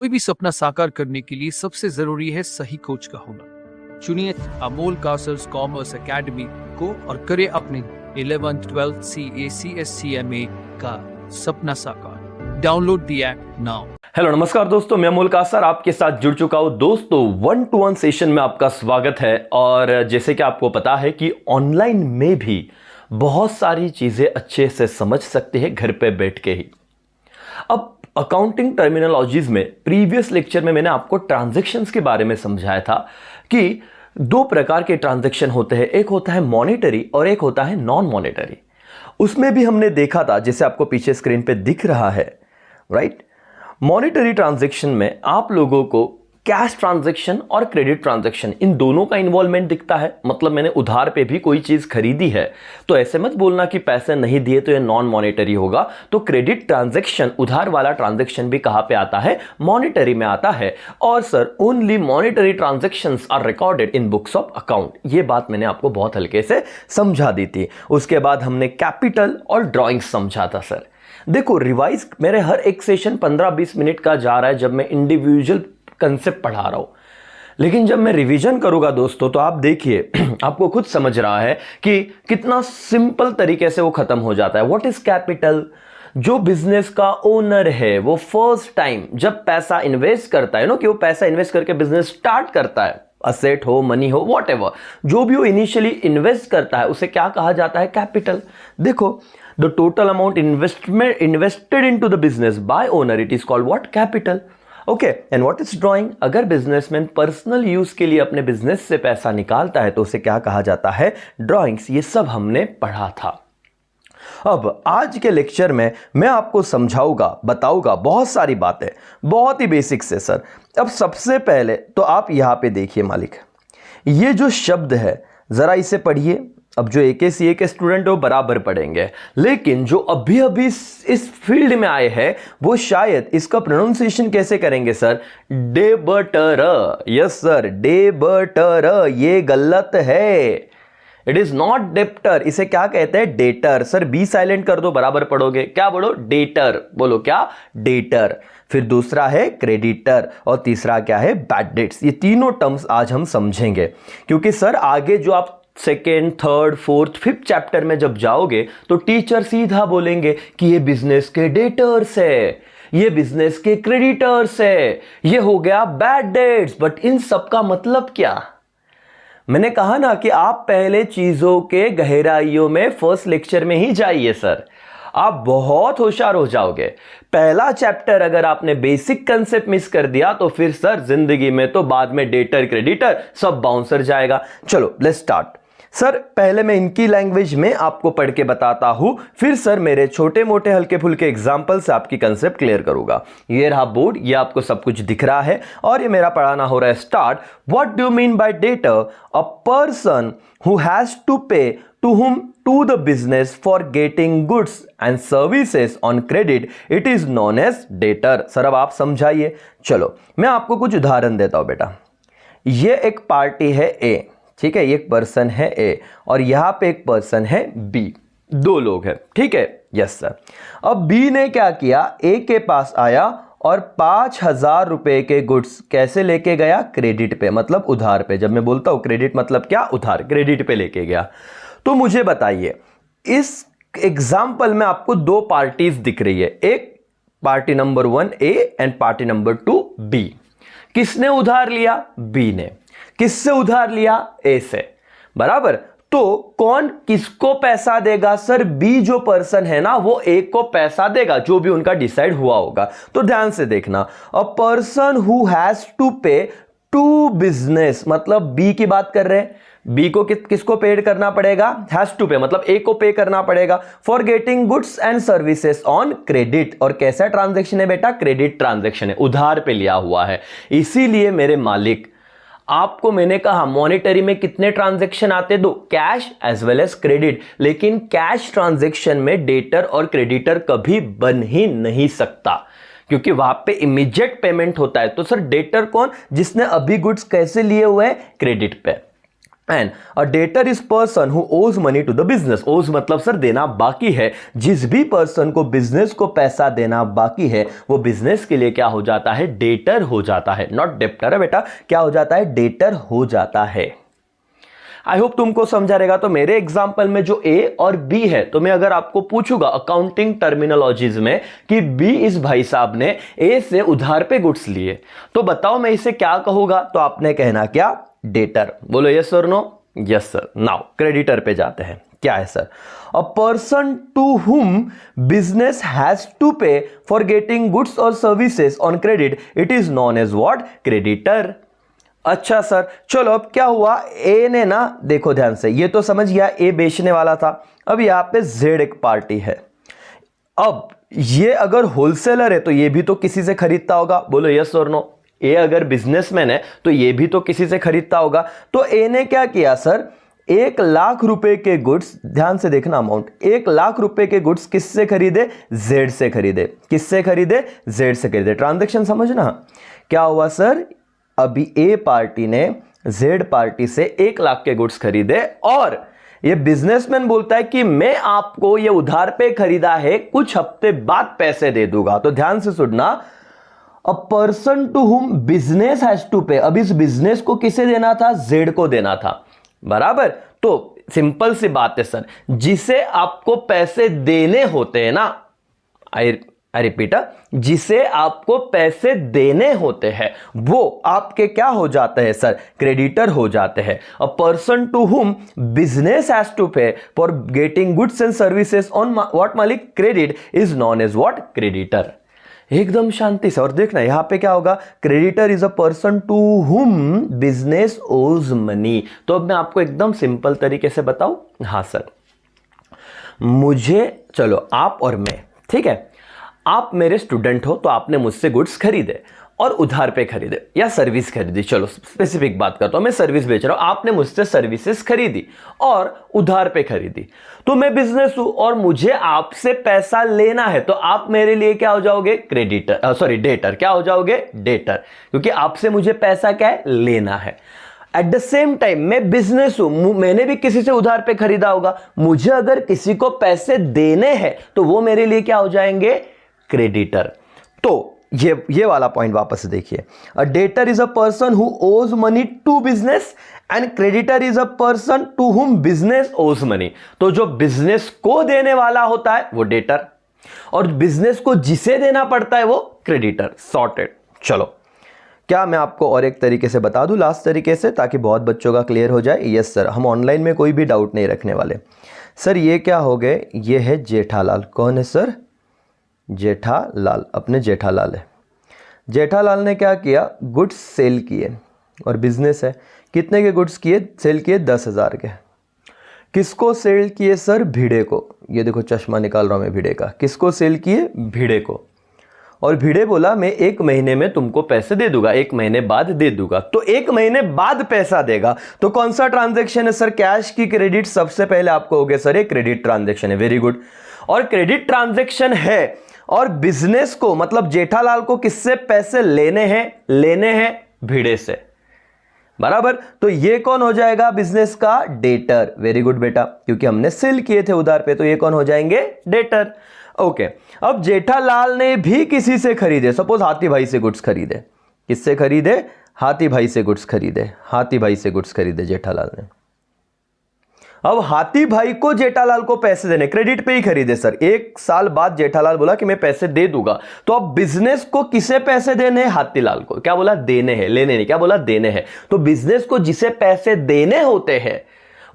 कोई भी सपना साकार करने के लिए सबसे जरूरी है सही कोच का होना। चुनिए अमोल कासर्स कॉमर्स एकेडमी को और करें अपने 11th 12th CA CSCMA का सपना साकार। Download the app now. Hello नमस्कार दोस्तों, मैं अमोल कासर आपके साथ जुड़ चुका हूं। दोस्तों 1-to-1 सेशन में आपका स्वागत है। और जैसे कि आपको पता है कि ऑनलाइन में भी बहुत सारी चीजें अच्छे से समझ सकते हैं घर पे बैठ के ही। अब अकाउंटिंग टर्मिनोलॉजीज में प्रीवियस लेक्चर में मैंने आपको ट्रांजैक्शंस के बारे में समझाया था कि दो प्रकार के ट्रांजैक्शन होते हैं, एक होता है मॉनेटरी और एक होता है नॉन मॉनेटरी। उसमें भी हमने देखा था, जैसे आपको पीछे स्क्रीन पे दिख रहा है, राइट। मॉनेटरी ट्रांजैक्शन में आप लोगों को कैश ट्रांजैक्शन और क्रेडिट ट्रांजैक्शन इन दोनों का इन्वॉल्वमेंट दिखता है। मतलब मैंने उधार पे भी कोई चीज खरीदी है तो ऐसे मत बोलना कि पैसे नहीं दिए तो ये नॉन मॉनेटरी होगा। तो क्रेडिट ट्रांजैक्शन, उधार वाला ट्रांजैक्शन भी कहां पे आता है? मॉनेटरी में आता है। और sir only monetary transactions are recorded in books of account. ये बात मैंने आपको बहुत हल्के से समझा दी थी। उसके बाद हमने कैपिटल और ड्रॉइंग समझा था। सर देखो, रिवाइज मेरे हर एक सेशन 15-20 मिनट का जा रहा है जब मैं इंडिविजुअल कंसेप्ट पढ़ा रहा हूं, लेकिन जब मैं रिवीजन करूंगा दोस्तों तो आप देखिए आपको खुद समझ रहा है कि कितना सिंपल तरीके से वो खत्म हो जाता है। What is capital? जो बिजनेस का ओनर है वो फर्स्ट टाइम जब पैसा इन्वेस्ट करता है कि वो पैसा इन्वेस्ट करके बिजनेस स्टार्ट करता है, असेट हो, मनी हो, व्हाटएवर, जो भी वो इनिशियली इन्वेस्ट करता है उसे क्या कहा जाता है? कैपिटल। देखो, the total amount invested into the business by owner, it is called what? Capital. Okay, and what is drawing? अगर बिजनेसमैन पर्सनल यूज के लिए अपने बिजनेस से पैसा निकालता है तो उसे क्या कहा जाता है? ड्रॉइंग्स। ये सब हमने पढ़ा था। अब आज के लेक्चर में मैं आपको समझाऊंगा, बताऊंगा बहुत सारी बातें, बहुत ही बेसिक से। सर अब सबसे पहले तो आप यहां पे देखिए मालिक, ये जो शब्द है जरा इसे पढ़िए। अब जो AKCA के स्टूडेंट हो बराबर पढ़ेंगे, लेकिन जो अभी अभी इस फील्ड में आए हैं वो शायद इसका प्रोनाउंसिएशन कैसे करेंगे? Sir debtor. Yes sir, debtor. ये गलत है, इट इज नॉट डेप्टर। इसे क्या कहते हैं? डेटर। सर बी साइलेंट कर दो, बराबर पढ़ोगे। क्या बोलो? डेटर। बोलो क्या? डेटर। फिर दूसरा है क्रेडिटर और तीसरा क्या है? Bad debts. ये तीनों टर्म्स आज हम समझेंगे, क्योंकि सर आगे जो आप second, third, fourth, fifth chapter में जब जाओगे तो टीचर सीधा बोलेंगे कि ये बिजनेस के डेटर्स है, ये बिजनेस के क्रेडिटर्स है, ये हो गया बैड डेट्स। बट इन सब का मतलब क्या? मैंने कहा ना कि आप पहले चीजों के गहराइयों में फर्स्ट लेक्चर में ही जाइए। सर आप बहुत होशियार हो जाओगे। पहला चैप्टर अगर आपने बेसिक कंसेप्ट मिस कर दिया तो फिर सर जिंदगी में तो बाद में डेटर, क्रेडिटर सब बाउंसर जाएगा। चलो लेट्स स्टार्ट। सर पहले मैं इनकी लैंग्वेज में आपको पढ़ के बताता हूं, फिर सर मेरे छोटे मोटे हल्के फुल्के एग्जांपल से आपकी कंसेप्ट क्लियर करूंगा। ये रहा बोर्ड, ये आपको सब कुछ दिख रहा है और ये मेरा पढ़ाना हो रहा है start. What do you mean by debtor? A person who has to pay to the business for getting goods and services on credit, it is known as debtor. Sir अब आप समझाइए। चलो मैं आपको कुछ उदाहरण देता हूं बेटा। ये एक पार्टी है A, ठीक है, एक पर्सन है A और यहां पे एक पर्सन है B, दो लोग हैं, ठीक है। Yes sir. अब B ने क्या किया? A के पास आया और 5,000 रुपए के गुड्स कैसे लेके गया? क्रेडिट पे, मतलब उधार पे। जब मैं बोलता हूं क्रेडिट मतलब क्या? उधार, क्रेडिट पे लेके गया। तो मुझे बताइए, इस एग्जाम्पल में आपको दो पार्टीज दिख रही है, एक party number 1 A and party number 2 B। किसने उधार लिया? B ने। किससे उधार लिया? A से, बराबर। तो कौन किसको पैसा देगा? सर B जो पर्सन है ना वो A को पैसा देगा, जो भी उनका डिसाइड हुआ होगा। तो ध्यान से देखना, a person who has to pay to business, मतलब B की बात कर रहे हैं। बी को किसको पेड करना पड़ेगा? हैज टू पे, मतलब ए को पे करना पड़ेगा for getting goods and services on credit. और कैसा ट्रांजैक्शन है बेटा? क्रेडिट ट्रांजैक्शन है, उधार पे लिया हुआ है। इसीलिए मेरे मालिक, आपको मैंने कहा मॉनेटरी में कितने ट्रांजैक्शन आते? दो, cash as well as credit. लेकिन कैश ट्रांजैक्शन में डेटर और क्रेडिटर कभी बन ही नहीं सकता, क्योंकि वहां पे इमीडिएट पेमेंट होता है। तो सर डेटर कौन? जिसने अभी गुड्स कैसे लिए हुए हैं? क्रेडिट पे। And a debtor is person who owes money to the business. Owes मतलब सर देना बाकी है। जिस भी पर्सन को बिजनेस को पैसा देना बाकी है वो बिजनेस के लिए क्या हो जाता है, डेटर हो जाता है। नॉट डेप्टर है बेटा, क्या हो जाता है, डेटर हो जाता है। आई होप तुमको समझा रहेगा। तो मेरे एग्जाम्पल में जो ए और बी है, तो मैं अगर आपको पूछूंगा अकाउंटिंग टर्मिनोलॉजीज में कि बी इस भाई साहब ने ए से उधार पे गुड्स लिए, तो बताओ मैं इसे क्या कहूंगा, तो आपने कहना क्या, डेटर। बोलो यस और no, yes sir. Now creditor पे जाते हैं। क्या है sir, a person to whom business has to pay for getting goods और services on credit, it is known as what, creditor. अच्छा सर, चलो अब क्या हुआ, ए ने ना, देखो ध्यान से, ये तो समझ गया ए बेचने वाला था। अब यहां पे जेड एक पार्टी है। अब ये अगर होलसेलर है तो ये भी तो किसी से खरीदता होगा। बोलो यस और नो। ए अगर बिजनेसमैन है तो ये भी तो किसी से खरीदता होगा। तो ए ने क्या किया सर, 1,00,000 रुपए के गुड्स, ध्यान से देखना अमाउंट, 1,00,000 रुपए के गुड्स किससे खरीदे, जेड से खरीदे। किससे खरीदे, जेड से खरीदे। ट्रांजैक्शन समझना क्या हुआ सर, अभी ए पार्टी ने जेड पार्टी से 1,00,000 के गुड्स खरीदे और ये बिजनेसमैन बोलता है कि मैं आपको ये उधार पे खरीदा है, कुछ हफ्ते बाद पैसे दे दूंगा। तो ध्यान से सुनना, a person to whom business has to pay. अब इस बिजनेस को किसे देना था, जेड को देना था, बराबर। तो सिंपल सी बात है सर, जिसे आपको पैसे देने होते हैं ना, आई रिपीट, जिसे आपको पैसे देने होते हैं वो आपके क्या हो जाते हैं सर, क्रेडिटर हो जाते हैं। A person to whom business has to pay for getting goods and services on what मालिक, credit, is known as what, creditor. एकदम शांति से। और देखना यहां पे क्या होगा, creditor is a person to whom business owes money. तो अब मैं आपको एकदम सिंपल तरीके से बताऊं, हाँ सर, मुझे, चलो आप और मैं, ठीक है, आप मेरे स्टूडेंट हो तो आपने मुझसे गुड्स खरीदे और उधार पे खरीदे या सर्विस खरीदी, चलो स्पेसिफिक बात करता हूं, मैं सर्विस बेच रहा हूं, आपने मुझसे सर्विसेज खरीदी और उधार पे खरीदी। तो मैं बिजनेस हूं और मुझे आपसे पैसा लेना है, तो आप मेरे लिए क्या हो जाओगे, क्रेडिटर, सॉरी डेटर। क्या हो जाओगे, डेटर, क्योंकि आपसे मुझे पैसा क्या है, लेना है। एट द सेम टाइम मैं बिजनेस हूं, मैंने भी किसी से उधार पे खरीदा होगा, मुझे अगर किसी को पैसे देने हैं तो वो मेरे लिए क्या हो जाएंगे, क्रेडिटर। तो ये वाला पॉइंट वापस से देखिए, a debtor is a person who owes money to business and creditor is a person to whom business owes money. तो जो बिजनेस को देने वाला होता है वो डेटर और बिजनेस को जिसे देना पड़ता है वो क्रेडिटर। सॉर्टेड। चलो, क्या मैं आपको और एक तरीके से बता दूं, लास्ट तरीके से, ताकि बहुत बच्चों का क्लियर हो जाए। यस सर, हम ऑनलाइन में कोई भी डाउट नहीं रखने वाले। सर ये क्या हो गए, ये है जेठालाल। कौन है सर, जेठालाल, अपने जेठालाल है। जेठालाल ने क्या किया, गुड्स सेल किए और बिजनेस है। कितने के गुड्स किए, सेल किए 10,000 के। किसको सेल किए सर, भिड़े को। ये देखो चश्मा निकाल रहा हूं मैं भिड़े का। किसको सेल किए, भिड़े को। और भिड़े बोला मैं 1 महीने में तुमको पैसे दे दूंगा, 1 महीने बाद दे दूंगा। तो 1 महीने बाद पैसा देगा, तो कौन सा ट्रांजैक्शन है सर, कैश की क्रेडिट। सबसे पहले आपको हो गया सर एक क्रेडिट ट्रांजैक्शन है, वेरी गुड। और क्रेडिट ट्रांजैक्शन है और बिजनेस को, मतलब जेठालाल को किससे पैसे लेने हैं, भिड़े से, बराबर। तो ये कौन हो जाएगा, बिजनेस का डेटर। वेरी गुड बेटा, क्योंकि हमने सेल किए थे उधार पे, तो ये कौन हो जाएंगे, डेटर। ओके, अब जेठालाल ने भी किसी से खरीदे, सपोज हाथी भाई से गुड्स खरीदे। किससे खरीदे, हाथी भाई से गुड्स खरीदे। हाथी भाई से गुड्स खरीदे जेठालाल ने। अब हाथी भाई को जेठालाल को पैसे देने, क्रेडिट पे ही खरीदे सर। 1 साल बाद जेठालाल बोला कि मैं पैसे दे दूंगा। तो अब बिजनेस को किसे पैसे देने हैं, हाथीलाल को। क्या बोला, देने हैं, लेने नहीं, क्या बोला, देने हैं। तो बिजनेस को जिसे पैसे देने होते हैं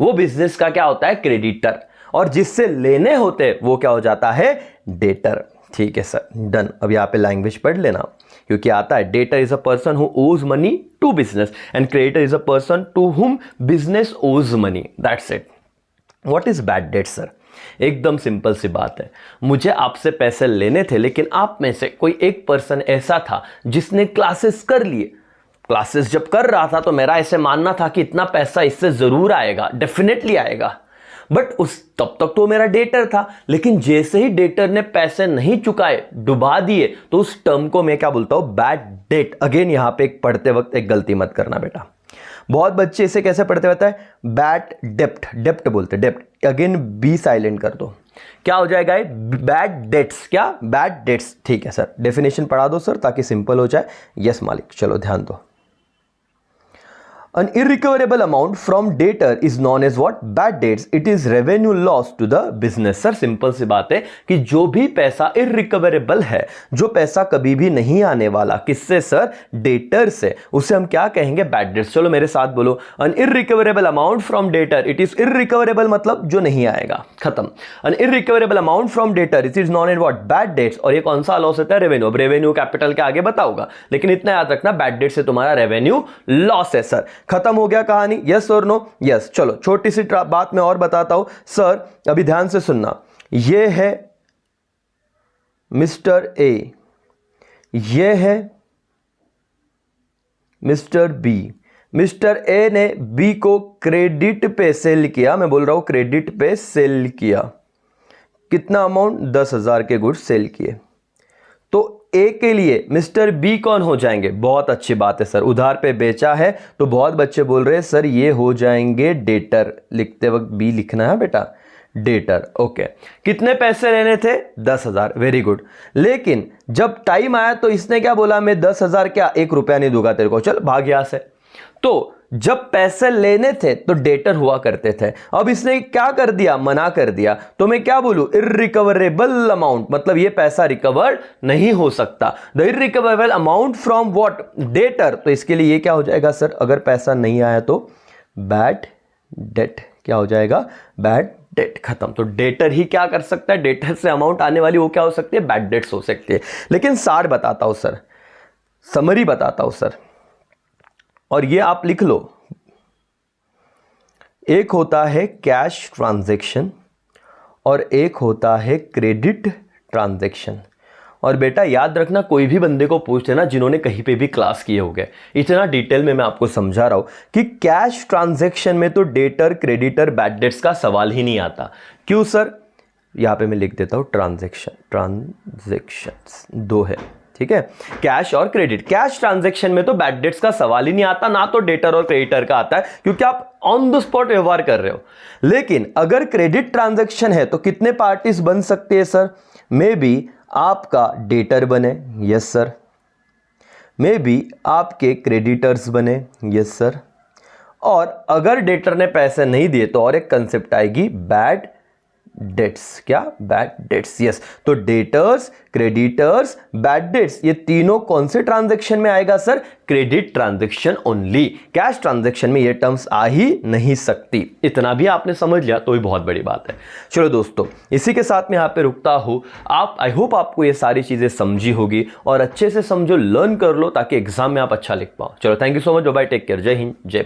वो बिजनेस का क्या होता है, क्रेडिटर। और जिससे लेने होते हैं वो क्या हो जाता है, डेटर। ठीक है सर, डन। अब यहां पे लैंग्वेज पढ़ लेना, क्योंकि आता है, debtor is a person who owes money to business and creditor is a person to whom business owes money. That's it. What is bad debt sir, एकदम सिंपल सी बात है। मुझे आपसे पैसे लेने थे, लेकिन आप में से कोई एक पर्सन ऐसा था जिसने क्लासेस कर लिए। क्लासेस जब कर रहा था तो मेरा ऐसे मानना था कि इतना पैसा इससे जरूर आएगा, डेफिनेटली आएगा। बट उस तब तक तो मेरा डेटर था, लेकिन जैसे ही डेटर ने पैसे नहीं चुकाए, डुबा दिए, तो उस टर्म को मैं क्या बोलता हूं, बैड डेट। अगेन यहां पे पढ़ते वक्त एक गलती मत करना बेटा। बहुत बच्चे इसे कैसे पढ़ते होता है, बैड डेप्ट, डेप्ट बोलते, डेप्ट, अगेन बी साइलेंट कर दो, क्या हो जाएगा, बैड डेट्स, क्या, बैड डेट्स। ठीक है सर, डेफिनेशन पढ़ा दो सर ताकि सिंपल हो जाए। यस मालिक, चलो ध्यान दो। An irrecoverable amount from debtor is known as what? Bad debts. It is revenue loss to the business. Sir simple सी बात है कि जो भी पैसा irrecoverable है, जो पैसा कभी भी नहीं आने वाला, किससे सर, डेटर से, उसे हम क्या कहेंगे, बैड डेट्स। चलो मेरे साथ बोलो, an irrecoverable amount from debtor, it is irrecoverable मतलब जो नहीं आएगा, खत्म। An irrecoverable amount from debtor, it is known as what? Bad debts। और ये कौन सा लॉस होता है, रेवेन्यू। अब रेवेन्यू कैपिटल के आगे बताऊंगा, लेकिन इतना याद रखना, बैड डेट से तुम्हारा रेवेन्यू लॉस है सर। खत्म हो गया कहानी, यस और नो, यस। चलो छोटी सी बात मैं और बताता हूं सर, अभी ध्यान से सुनना। ये है मिस्टर ए, ये है मिस्टर बी। मिस्टर ए ने बी को क्रेडिट पे सेल किया, मैं बोल रहा हूं क्रेडिट पे सेल किया। कितना अमाउंट, 10,000 के गुड्स सेल किए। तो ए के लिए मिस्टर बी कौन हो जाएंगे, बहुत अच्छी बात है सर, उधार पे बेचा है, तो बहुत बच्चे बोल रहे हैं सर ये हो जाएंगे डेटर। लिखते वक्त बी लिखना है बेटा, डेटर। ओके, कितने पैसे लेने थे, 10,000, वेरी गुड। लेकिन जब टाइम आया तो इसने क्या बोला, मैं 10,000 क्या, 1 रुपया नहीं दूंगा तेरे को, चल भाग यहां से। तो जब पैसे लेने थे तो डेटर हुआ करते थे, अब इसने क्या कर दिया, मना कर दिया। तो मैं क्या बोलूं, इररिकवरेबल अमाउंट, मतलब ये पैसा रिकवर नहीं हो सकता। The irrecoverable amount from what, debtor. तो इसके लिए ये क्या हो जाएगा सर, अगर पैसा नहीं आया तो बैड डेट, क्या हो जाएगा, बैड डेट, खत्म। तो डेटर ही क्या कर सकता है, डेटर से अमाउंट आने वाली वो क्या हो सकती है, बैड डेट्स हो सकती है। लेकिन सार बताता हूं सर, समरी बताता हूं सर, और ये आप लिख लो। एक होता है कैश ट्रांजैक्शन और एक होता है क्रेडिट ट्रांजैक्शन। और बेटा याद रखना, कोई भी बंदे को पूछ लेना जिन्होंने कहीं पे भी क्लास किए होंगे, इतना डिटेल में मैं आपको समझा रहा हूं कि कैश ट्रांजैक्शन में तो डेटर, क्रेडिटर, बैड डेट्स का सवाल ही नहीं आता। क्यों सर, यहां पे मैं लिख देता हूं ट्रांजैक्शन, ट्रांजैक्शंस दो है, ठीक है, कैश और क्रेडिट। कैश ट्रांजैक्शन में तो बैड डेट्स का सवाल ही नहीं आता, ना तो डेटर और क्रेडिटर का आता है, क्योंकि आप ऑन द स्पॉट व्यवहार कर रहे हो। लेकिन अगर क्रेडिट ट्रांजैक्शन है तो कितने पार्टीज बन सकते हैं सर, मे बी आपका डेटर बने, यस सर, मे बी आपके क्रेडिटर्स बने, यस सर, और अगर डेटर ने पैसे नहीं दिए तो और एक कंसेप्ट आएगी, बैड डेट्स, क्या, बैड डेट्स, यस। तो डेटर्स, क्रेडिटर्स, बैड डेट्स, ये तीनों कौन से ट्रांजैक्शन में आएगा sir, credit transaction only. Cash transaction में ये टर्म्स आ ही नहीं सकती। इतना भी आपने समझ लिया तो ही बहुत बड़ी बात है। चलो दोस्तों, इसी के साथ मैं यहाँ पे रुकता हूं। आप, आई होप आपको ये सारी चीजें समझी होगी, और अच्छे से समझो, लर्न कर लो, ताकि एग्जाम में आप अच्छा लिख पाओ। चलो, thank you so much, bye, take care, जय हिंद, जय भारत।